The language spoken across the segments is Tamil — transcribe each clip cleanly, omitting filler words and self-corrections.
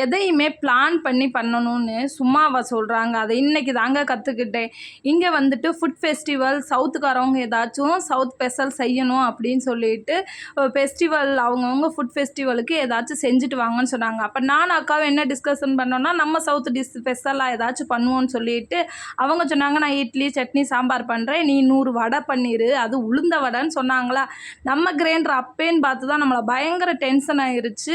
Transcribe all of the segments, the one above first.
எதையுமே பிளான் பண்ணி பண்ணணும்னு சும்மாவா சொல்கிறாங்க. அதை இன்னைக்கு தாங்க கற்றுக்கிட்டேன். இங்கே வந்துட்டு ஃபுட் ஃபெஸ்டிவல் சவுத்துக்காரவங்க ஏதாச்சும் சவுத் ஸ்பெஷல் செய்யணும் அப்படின்னு சொல்லிட்டு ஃபெஸ்டிவல் அவங்கவுங்க ஃபுட் ஃபெஸ்டிவலுக்கு ஏதாச்சும் செஞ்சுட்டு வாங்கன்னு சொன்னாங்க. அப்போ நானும் அக்காவும் என்ன டிஸ்கஷன் பண்ணோன்னா, நம்ம சவுத் டிஷ் ஸ்பெஷலாக ஏதாச்சும் பண்ணுவோன்னு சொல்லிட்டு அவங்க சொன்னாங்க, நான் இட்லி சட்னி சாம்பார் பண்ணுறேன், நீ 100 வடை பண்ணிடு, அது உளுந்த வடைன்னு சொன்னாங்களா. நம்ம கிரைண்டர் அப்பேன்னு பார்த்து தான் நம்மளை பயங்கர டென்ஷன் ஆயிருச்சு.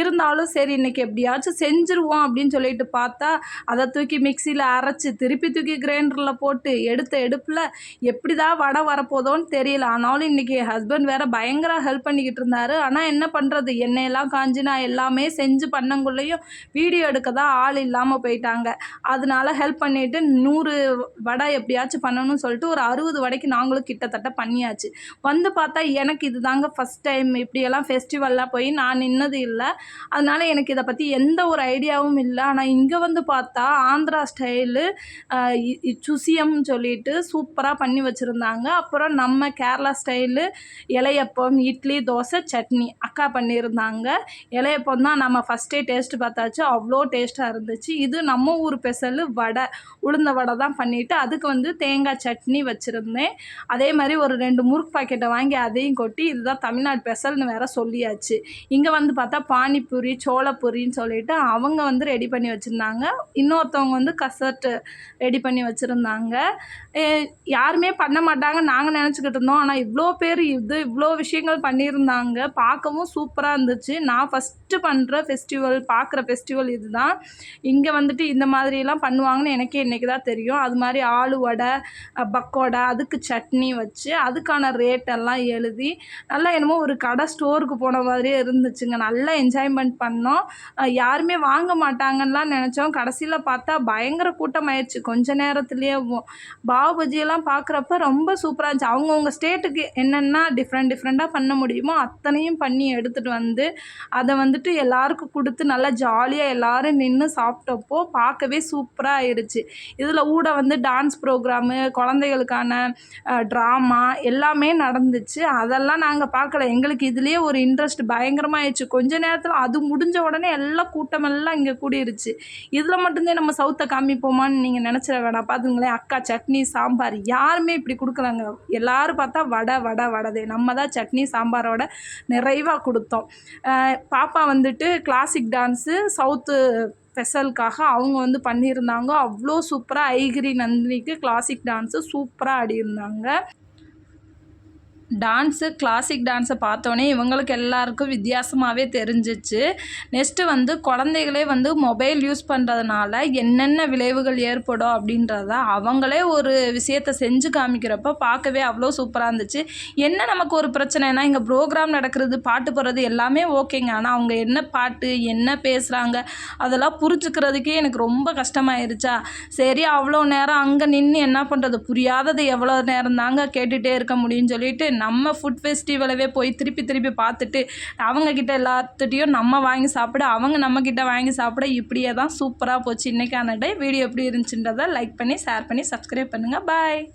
இருந்தாலும் சரி இன்னைக்கு எப்படியாச்சும் செஞ்சுருவோம் அப்படின்னு சொல்லிட்டு பார்த்தா, அதை தூக்கி மிக்சியில் அரைச்சி திருப்பி தூக்கி கிரைண்டரில் போட்டு எடுத்த எடுப்பில் எப்படிதான் வடை வரப்போதோன்னு தெரியல. ஆனாலும் இன்றைக்கி என் ஹஸ்பண்ட் வேறு பயங்கர ஹெல்ப் பண்ணிக்கிட்டு இருந்தார். ஆனால் என்ன பண்ணுறது, எண்ணெயெல்லாம் காஞ்சி நான் எல்லாமே செஞ்சு பண்ணங்குள்ளேயும் வீடியோ எடுக்க தான் ஆள் இல்லாமல் போயிட்டாங்க. அதனால ஹெல்ப் பண்ணிவிட்டு 100 வடை எப்படியாச்சும் பண்ணணும்னு சொல்லிட்டு ஒரு 60 வடைக்கு நாங்களும் கிட்டத்தட்ட பண்ணியாச்சு. வந்து பார்த்தா எனக்கு இது தாங்க ஃபஸ்ட் டைம் இப்படியெல்லாம் ஃபெஸ்டிவல்லாம் போய் நான் நின்னது இல்லை. அதனால எனக்கு இதை பற்றி எந்த ஒரு ஐடியாவும் இல்லை. ஆனால் இங்கே வந்து பார்த்தா ஆந்திரா ஸ்டைலு சுசியம்னு சொல்லிட்டு சூப்பராக பண்ணி வச்சுருந்தாங்க. அப்புறம் நம்ம கேரளா ஸ்டைலு இலையப்பம், இட்லி, தோசை, சட்னி அக்கா பண்ணியிருந்தாங்க. இலையப்பம் தான் நம்ம ஃபஸ்ட்டே டேஸ்ட்டு பார்த்தாச்சு, அவ்வளோ டேஸ்ட்டாக இருந்துச்சு. இது நம்ம ஊர் ஸ்பெஷலு வடை, உளுந்த வடை தான் பண்ணிவிட்டு அதுக்கு வந்து தேங்காய் சட்னி வச்சுருந்தேன். அதே மாதிரி ஒரு 2 முறுக்கு பாக்கெட்டை வாங்கி அதையும் கொட்டி இதுதான் தமிழ்நாடு ஸ்பெஷல்னு வேறு சொல்லியாச்சு. இங்கே வந்து பார்த்தா பானிபூரி, சோளப்பூரின்னு சொல்லிட்டு அவங்க வந்து ரெடி பண்ணி வச்சுருந்தாங்க. இன்னொருத்தவங்க வந்து கசட்டு ரெடி பண்ணி வச்சுருந்தாங்க. யாருமே பண்ண மாட்டாங்க நாங்கள் நினச்சிக்கிட்டு இருந்தோம். ஆனால் இவ்வளோ பேர் இவ்வளோ விஷயங்கள் பண்ணியிருந்தாங்க. பார்க்கவும் சூப்பராக இருந்துச்சு. நான் ஃபஸ்ட்டு பண்ணுற ஃபெஸ்டிவல் பார்க்குற ஃபெஸ்டிவல் இது தான். இங்கே வந்துட்டு இந்த மாதிரிலாம் பண்ணுவாங்கன்னு எனக்கே இன்றைக்கி தான் தெரியும். அது மாதிரி ஆலு வடை, பக்கோடா, அதுக்கு சட்னி வச்சு அதுக்கான ரேட்டெல்லாம் எழுதி நல்லா என்னமோ ஒரு கடை ஸ்டோருக்கு போன மாதிரியே இருந்துச்சுங்க. நல்லா என்ஜாய்மெண்ட் பண்ணோம். யாருமே வாங்க மாட்டாங்கன்னுலாம் நினச்சோம். கடைசியில் பார்த்தா பயங்கர கூட்டமாயிடுச்சு கொஞ்ச நேரத்துலேயே. பாவு பஜ்ஜியெல்லாம் பார்க்குறப்ப ரொம்ப சூப்பராக இருந்துச்சு. அவங்கவுங்க ஸ்டேட்டுக்கு என்னென்னா டிஃப்ரெண்ட்டாக பண்ண முடியுமோ அத்தனையும் பண்ணி எடுத்துகிட்டு வந்து அதை வந்துட்டு எல்லாருக்கும் கொடுத்து நல்லா ஜாலியாக எல்லோரும் நின்று சாப்பிட்டப்போ பார்க்கவே சூப்பராக ஆயிடுச்சு. இதில் கூட வந்து டான்ஸ் ப்ரோக்ராமு, குழந்தைகளுக்கான ட்ராமா எல்லாமே நடந்துச்சு. அதெல்லாம் நாங்கள் பார்க்கல. எங்களுக்கு இதுலேயே ஒரு இன்ட்ரெஸ்ட் பயங்கரமாக ஆயிடுச்சு. கொஞ்ச நேரத்தில் அது முடிஞ்ச உடனே எல்லாம் கூட்டமெல்லாம் இங்கே கூடிருச்சு. இதில் மட்டும்தான் நம்ம சவுத்தை காமிப்போமான்னு நீங்கள் நினச்சிட வேணாம். பார்த்துங்களேன், அக்கா சட்னி சாம்பார் யாருமே இப்படி கொடுக்கலாங்க. எல்லோரும் பார்த்தா வடை நம்ம தான் சட்னி சாம்பாரோட நிறைவாக கொடுத்தோம். பாப்பா வந்துட்டு கிளாசிக் டான்ஸு சவுத்து ஸ்பெஷலுக்காக அவங்க வந்து பண்ணியிருந்தாங்க. அவ்வளோ சூப்பராக ஐகிரி நந்தினிக்கு கிளாசிக் டான்ஸு சூப்பராக ஆடியிருந்தாங்க. கிளாசிக் டான்ஸை பார்த்தோன்னே இவங்களுக்கு எல்லாருக்கும் வித்தியாசமாகவே தெரிஞ்சிச்சு. நெக்ஸ்ட்டு வந்து குழந்தைகளே வந்து மொபைல் யூஸ் பண்ணுறதுனால என்னென்ன விளைவுகள் ஏற்படும் அப்படின்றத அவங்களே ஒரு விஷயத்தை செஞ்சு காமிக்கிறப்ப பார்க்கவே அவ்வளோ சூப்பராக இருந்துச்சு. என்ன நமக்கு ஒரு பிரச்சனைனா, இங்கே ப்ரோக்ராம் நடக்கிறது, பாட்டு போடுறது எல்லாமே ஓகேங்க. ஆனால் அவங்க என்ன பாட்டு என்ன பேசுகிறாங்க அதெல்லாம் புரிஞ்சுக்கிறதுக்கே எனக்கு ரொம்ப கஷ்டமாயிருச்சா. சரி அவ்வளோ நேரம் அங்கே நின்று என்ன பண்ணுறது, புரியாதது எவ்வளோ நேரம் தாங்க கேட்டுகிட்டே இருக்க முடியும்னு சொல்லிட்டு நம்ம ஃபுட் ஃபெஸ்டிவலவே போய் திருப்பி பார்த்துட்டு அவங்கக்கிட்ட எல்லாத்துட்டையும் நம்ம வாங்கி சாப்பிட, அவங்க நம்மக்கிட்ட வாங்கி சாப்பிட, இப்படியே தான் சூப்பராக போச்சு இன்றைக்கான டே. வீடியோ எப்படி இருந்துச்சுன்றதை லைக் பண்ணி ஷேர் பண்ணி சப்ஸ்கிரைப் பண்ணுங்கள். பாய்.